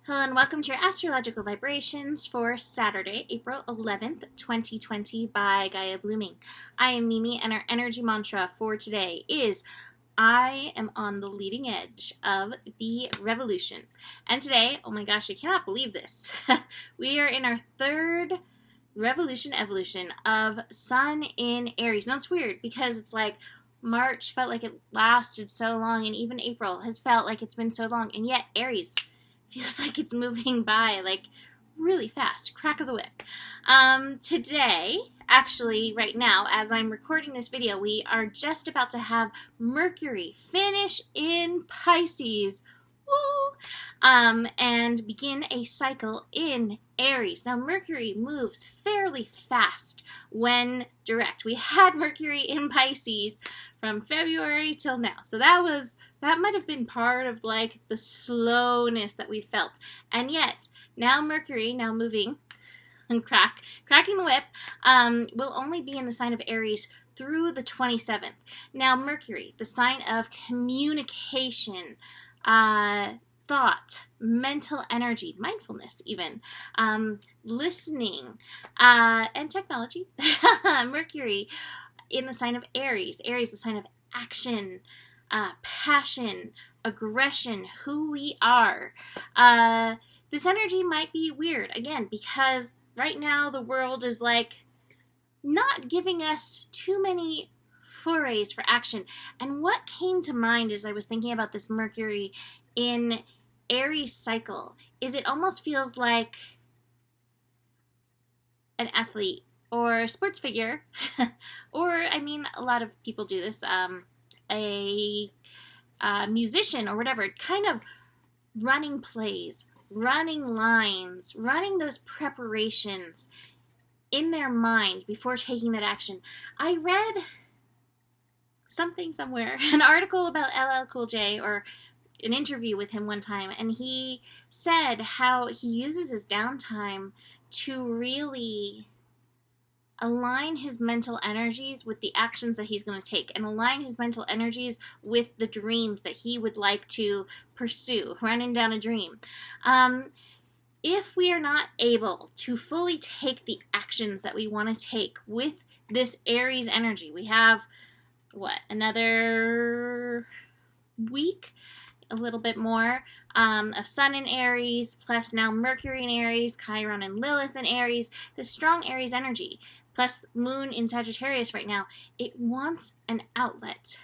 Hello and welcome to your astrological vibrations for Saturday, April 11th, 2020 by Gaia Blooming. I am Mimi and our energy mantra for today is I am on the leading edge of the revolution. And today, oh my gosh, I cannot believe this. We are in our third evolution of Sun in Aries. Now it's weird because it's like March felt like it lasted so long and even April has felt like it's been so long, and yet Aries feels like it's moving by like really fast. Crack of the whip. Today, actually right now, as I'm recording this video, we are just about to have Mercury finish in Pisces. Woo! And begin a cycle in Aries. Now, Mercury moves fairly fast when direct. We had Mercury in Pisces from February till now. So that might have been part of like the slowness that we felt. And yet, now Mercury, now moving and cracking the whip, will only be in the sign of Aries through the 27th. Now, Mercury, the sign of communication, thought, mental energy, mindfulness even, listening, and technology. Mercury in the sign of Aries. Aries, the sign of action, passion, aggression, who we are. This energy might be weird, again, because right now the world is like not giving us too many forays for action. And what came to mind as I was thinking about this Mercury in Aries cycle is it almost feels like an athlete or a sports figure, or, I mean, a lot of people do this, a musician or whatever, kind of running plays, running lines, running those preparations in their mind before taking that action. I read something somewhere, an article about LL Cool J, or an interview with him one time, and he said how he uses his downtime to really align his mental energies with the actions that he's going to take, and align his mental energies with the dreams that he would like to pursue, running down a dream. If we are not able to fully take the actions that we want to take with this Aries energy, we have, another week? A little bit more of Sun in Aries, plus now Mercury in Aries, Chiron and Lilith in Aries, this strong Aries energy, plus Moon in Sagittarius right now. It wants an outlet.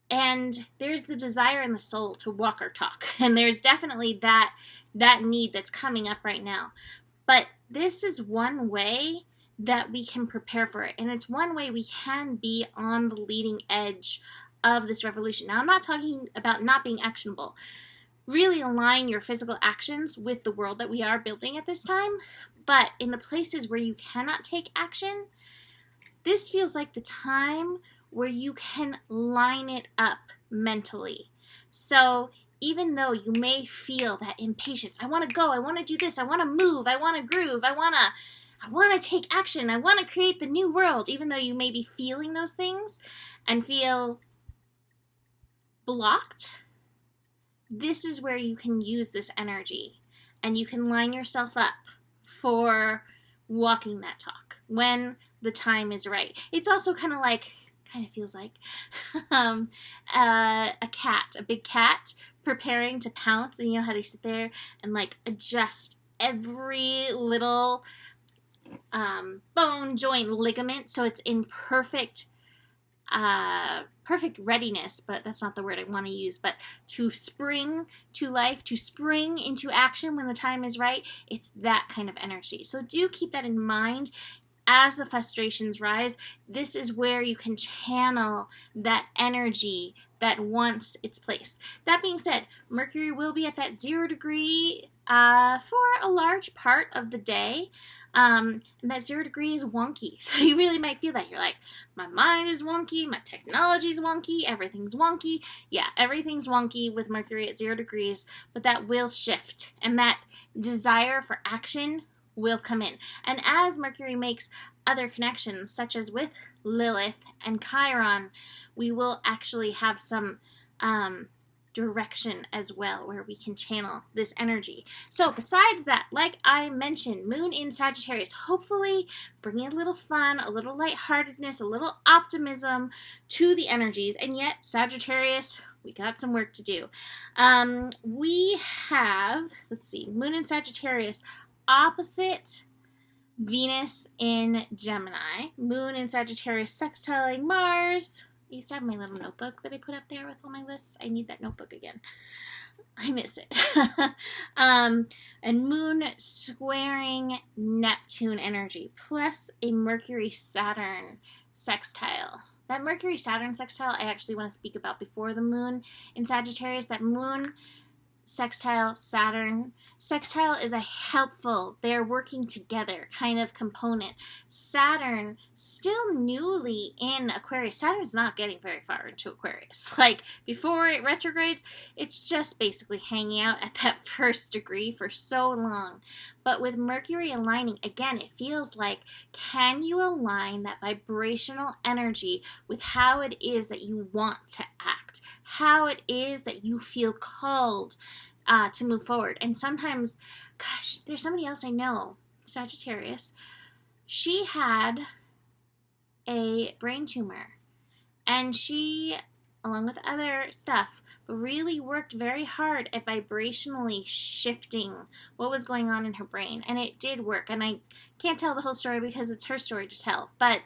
And there's the desire in the soul to walk or talk. And there's definitely that need that's coming up right now. But this is one way that we can prepare for it. And it's one way we can be on the leading edge of this revolution. Now, I'm not talking about not being actionable. Really align your physical actions with the world that we are building at this time. But in the places where you cannot take action, this feels like the time where you can line it up mentally. So even though you may feel that impatience, I want to go, I want to do this, I want to move, I want to groove, I want to take action, I want to create the new world, even though you may be feeling those things and feel blocked, this is where you can use this energy and you can line yourself up for walking that talk when the time is right. It's also kind of feels like a big cat preparing to pounce, and you know how they sit there and like adjust every little bone, joint, ligament so it's in perfect readiness, but that's not the word I want to use, but to spring to life, to spring into action when the time is right. It's that kind of energy. So do keep that in mind as the frustrations rise. This is where you can channel that energy that wants its place. That being said, Mercury will be at that 0 degree for a large part of the day. And that 0 degree is wonky. So you really might feel that. You're like, my mind is wonky, my technology is wonky, everything's wonky. Yeah, everything's wonky with Mercury at 0 degrees, but that will shift. And that desire for action will come in. And as Mercury makes other connections, such as with Lilith and Chiron, we will actually have some direction as well, where we can channel this energy. So besides that, like I mentioned, moon in Sagittarius, hopefully bringing a little fun, a little lightheartedness, a little optimism to the energies. And yet, Sagittarius, we got some work to do. We have, let's see, moon in Sagittarius, opposite Venus in Gemini, moon in Sagittarius sextiling Mars. I used to have my little notebook that I put up there with all my lists. I need that notebook again. I miss it. And moon squaring Neptune energy, plus a Mercury-Saturn sextile. That Mercury-Saturn sextile I actually want to speak about before the moon in Sagittarius. That moon sextile Saturn. Sextile is a helpful, they're working together kind of component. Saturn, still newly in Aquarius. Saturn's not getting very far into Aquarius. Like, before it retrogrades, it's just basically hanging out at that first degree for so long. But with Mercury aligning, again, it feels like, can you align that vibrational energy with how it is that you want to act? How it is that you feel called to move forward. And sometimes, gosh, there's somebody else I know, Sagittarius. She had a brain tumor, and she, along with other stuff, really worked very hard at vibrationally shifting what was going on in her brain. And it did work. And I can't tell the whole story because it's her story to tell. But,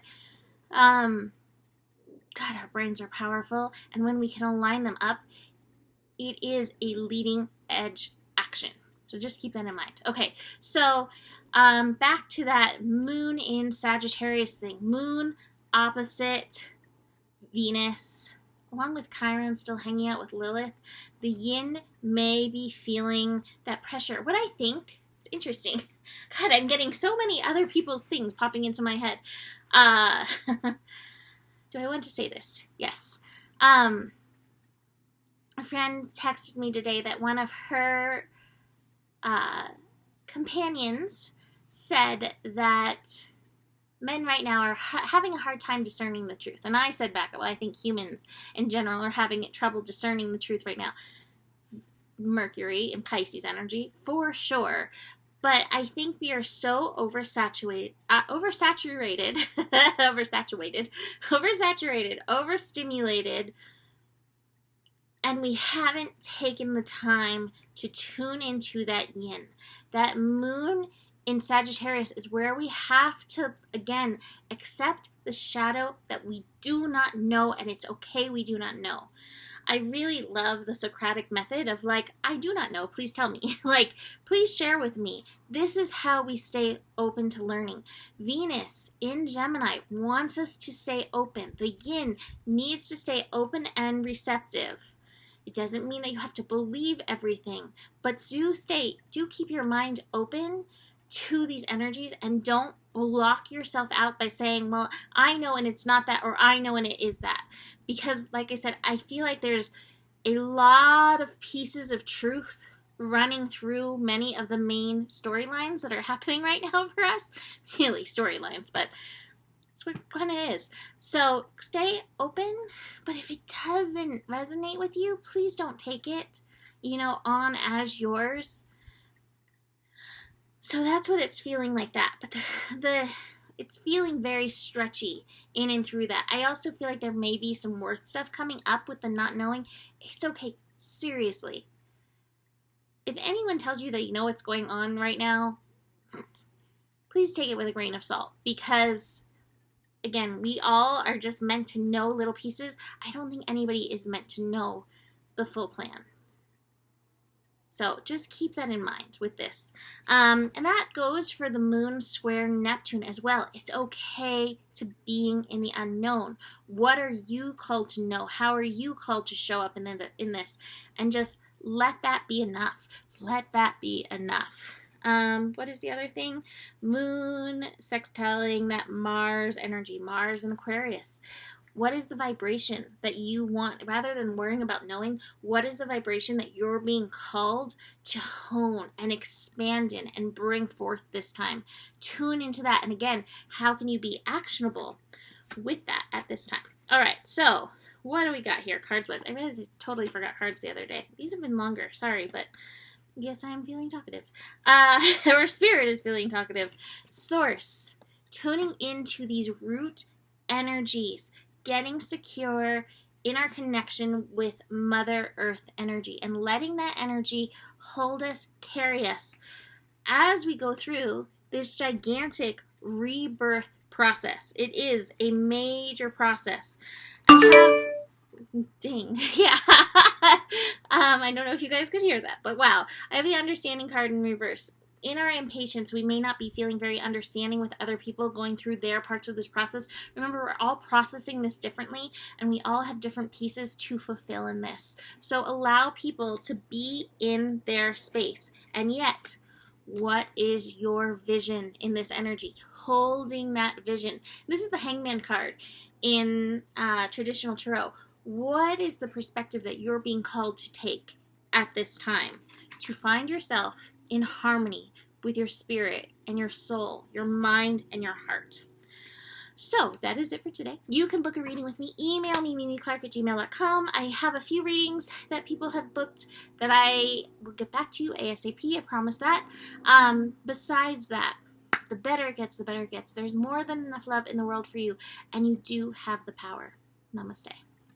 God, our brains are powerful. And when we can align them up, it is a leading edge action. So just keep that in mind. Okay, so back to that moon in Sagittarius thing. Moon opposite Venus, along with Chiron still hanging out with Lilith. The yin may be feeling that pressure. What I think, it's interesting. God, I'm getting so many other people's things popping into my head. Do I want to say this? Yes. A friend texted me today that one of her companions said that men right now are having a hard time discerning the truth. And I said back, well, I think humans in general are having trouble discerning the truth right now. Mercury and Pisces energy, for sure. But I think we are so oversaturated, overstimulated, and we haven't taken the time to tune into that yin. That moon in Sagittarius is where we have to, again, accept the shadow that we do not know, and it's okay we do not know. I really love the Socratic method of, like, I do not know, please tell me. Like, please share with me. This is how we stay open to learning. Venus in Gemini wants us to stay open. The yin needs to stay open and receptive. It doesn't mean that you have to believe everything, but do keep your mind open to these energies, and don't block yourself out by saying, well, I know and it's not that, or I know and it is that. Because, like I said, I feel like there's a lot of pieces of truth running through many of the main storylines that are happening right now for us. Really, storylines, but that's what it kind of is. So stay open, but if it doesn't resonate with you, please don't take it, on as yours. So that's what it's feeling like that. But it's feeling very stretchy in and through that. I also feel like there may be some worth stuff coming up with the not knowing. It's okay. Seriously. If anyone tells you that you know what's going on right now, please take it with a grain of salt. Because, again, we all are just meant to know little pieces. I don't think anybody is meant to know the full plan. So just keep that in mind with this. And that goes for the moon square Neptune as well. It's okay to being in the unknown. What are you called to know? How are you called to show up in this? And just let that be enough. Let that be enough. What is the other thing? Moon sextiling that Mars energy. Mars in Aquarius. What is the vibration that you want, rather than worrying about knowing, what is the vibration that you're being called to hone and expand in and bring forth this time? Tune into that. And again, how can you be actionable with that at this time? All right, so what do we got here cards-wise? I realized I totally forgot cards the other day. These have been longer, sorry, but yes, I am feeling talkative. Or Spirit is feeling talkative. Source, tuning into these root energies, getting secure in our connection with Mother Earth energy, and letting that energy hold us, carry us as we go through this gigantic rebirth process. It is a major process. I have, dang, yeah. I don't know if you guys could hear that, but wow. I have the understanding card in reverse. In our impatience, we may not be feeling very understanding with other people going through their parts of this process. Remember, we're all processing this differently, and we all have different pieces to fulfill in this. So allow people to be in their space. And yet, what is your vision in this energy? Holding that vision. This is the Hangman card in traditional tarot. What is the perspective that you're being called to take at this time to find yourself in harmony with your spirit and your soul, your mind and your heart? So that is it for today. You can book a reading with me. Email me, mimiclark@gmail.com. I have a few readings that people have booked that I will get back to you ASAP. I promise that. Besides that, the better it gets, the better it gets. There's more than enough love in the world for you, and you do have the power. Namaste.